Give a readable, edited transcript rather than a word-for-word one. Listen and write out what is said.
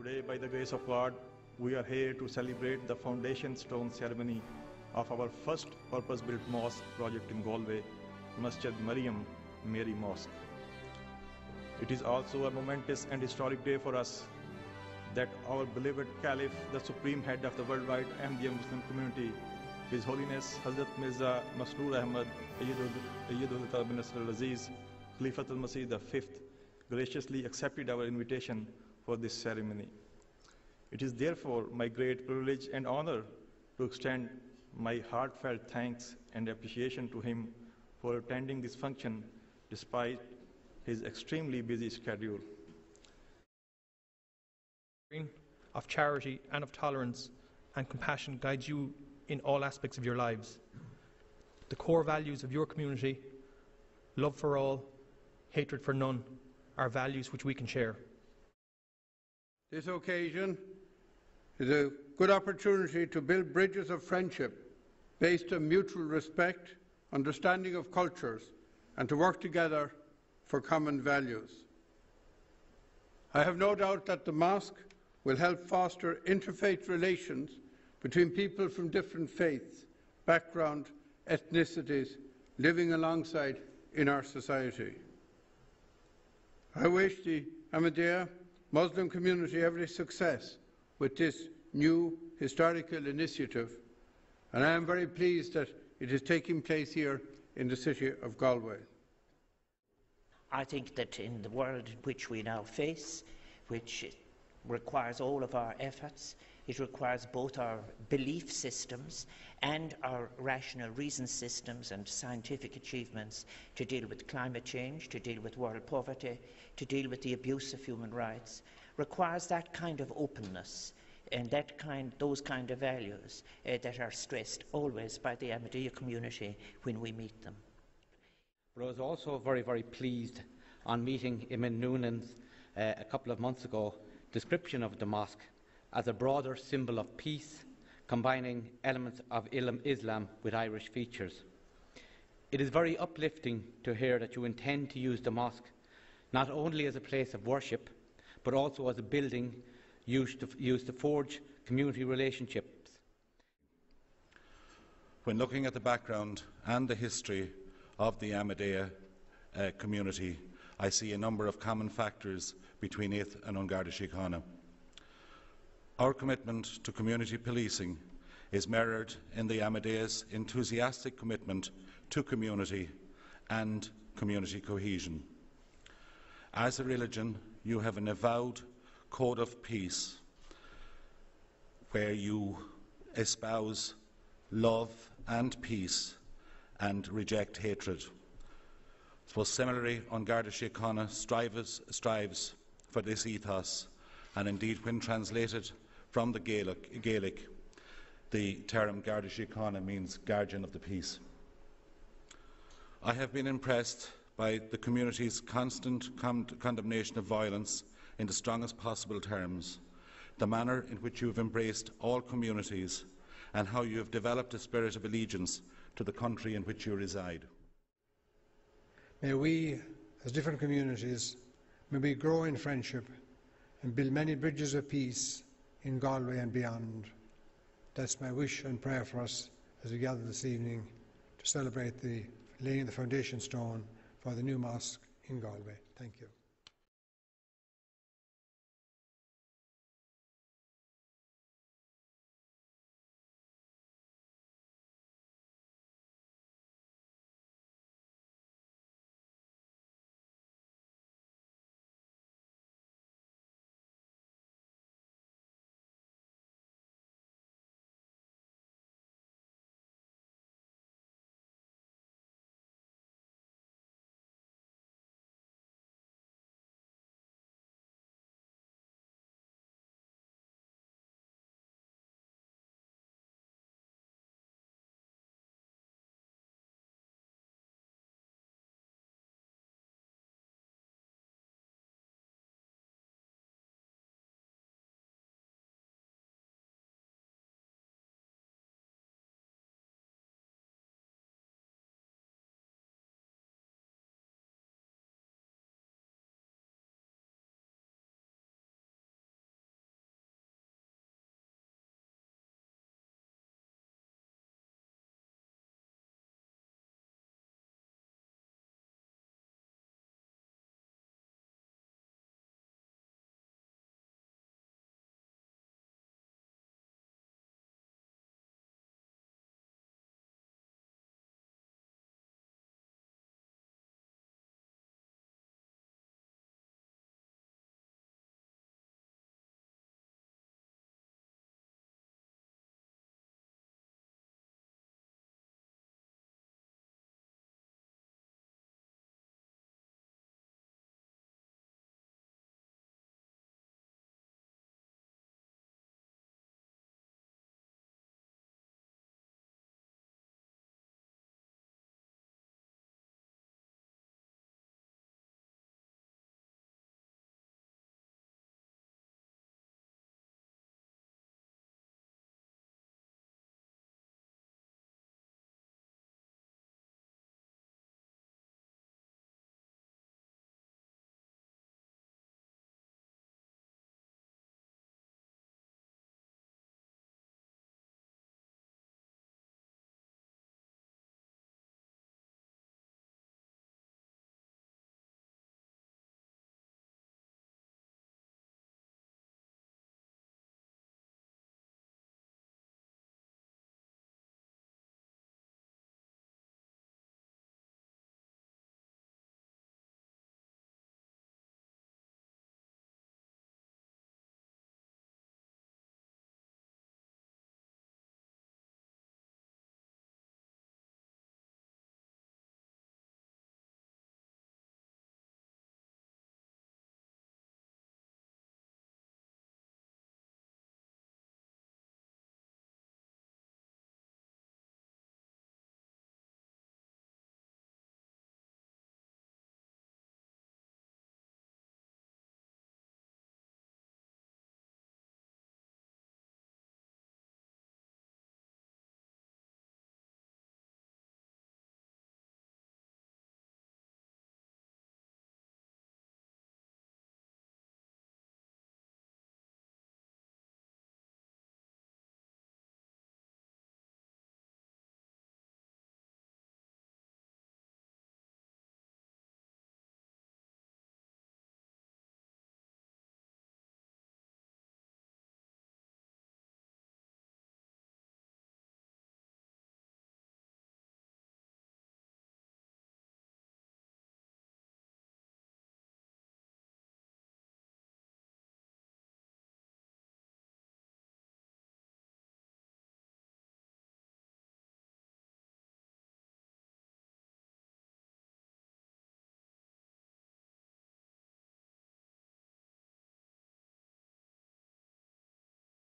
Today, by the grace of God, we are here to celebrate the foundation stone ceremony of our first purpose-built mosque project in Galway, Masjid Mariam Mary Mosque. It is also a momentous and historic day for us that our beloved Caliph, the supreme head of the worldwide Ahmadiyya Muslim community, His Holiness Hazrat Mirza Masroor Ahmad Ayyadullah bin Nasr al-Aziz, Khalifatul Masih V, graciously accepted our invitation for this ceremony. It is therefore my great privilege and honor to extend my heartfelt thanks and appreciation to him for attending this function despite his extremely busy schedule. Of charity and of tolerance and compassion guides you in all aspects of your lives. The core values of your community, love for all, hatred for none, are values which we can share. This occasion is a good opportunity to build bridges of friendship based on mutual respect, understanding of cultures, and to work together for common values. I have no doubt that the mosque will help foster interfaith relations between people from different faiths, background, ethnicities, living alongside in our society. I wish the Ahmadiyya Muslim community every success with this new historical initiative, and I am very pleased that it is taking place here in the city of Galway. I think that in the world in which we now face, which requires all of our efforts, it requires both our belief systems and our rational reason systems and scientific achievements to deal with climate change, to deal with world poverty, to deal with the abuse of human rights, requires that kind of openness and those kind of values that are stressed always by the Ahmadiyya community when we meet them. But I was also very, very pleased on meeting Imam Noonan's a couple of months ago description of the mosque as a broader symbol of peace, combining elements of Islam with Irish features. It is very uplifting to hear that you intend to use the mosque not only as a place of worship, but also as a building used to forge community relationships. When looking at the background and the history of the Ahmadiyya community, I see a number of common factors between it and An Garda Síochána. Our commitment to community policing is mirrored in the Ahmadiyya's enthusiastic commitment to community and community cohesion. As a religion, you have an avowed code of peace where you espouse love and peace and reject hatred. So similarly, An Garda Síochána strives for this ethos, and indeed when translated from the Gaelic, the term Garda Síochána means guardian of the peace. I have been impressed by the community's constant condemnation of violence in the strongest possible terms, the manner in which you have embraced all communities, and how you have developed a spirit of allegiance to the country in which you reside. May we, as different communities, may we grow in friendship and build many bridges of peace in Galway and beyond. That's my wish and prayer for us as we gather this evening to celebrate the laying of the foundation stone for the new mosque in Galway. Thank you.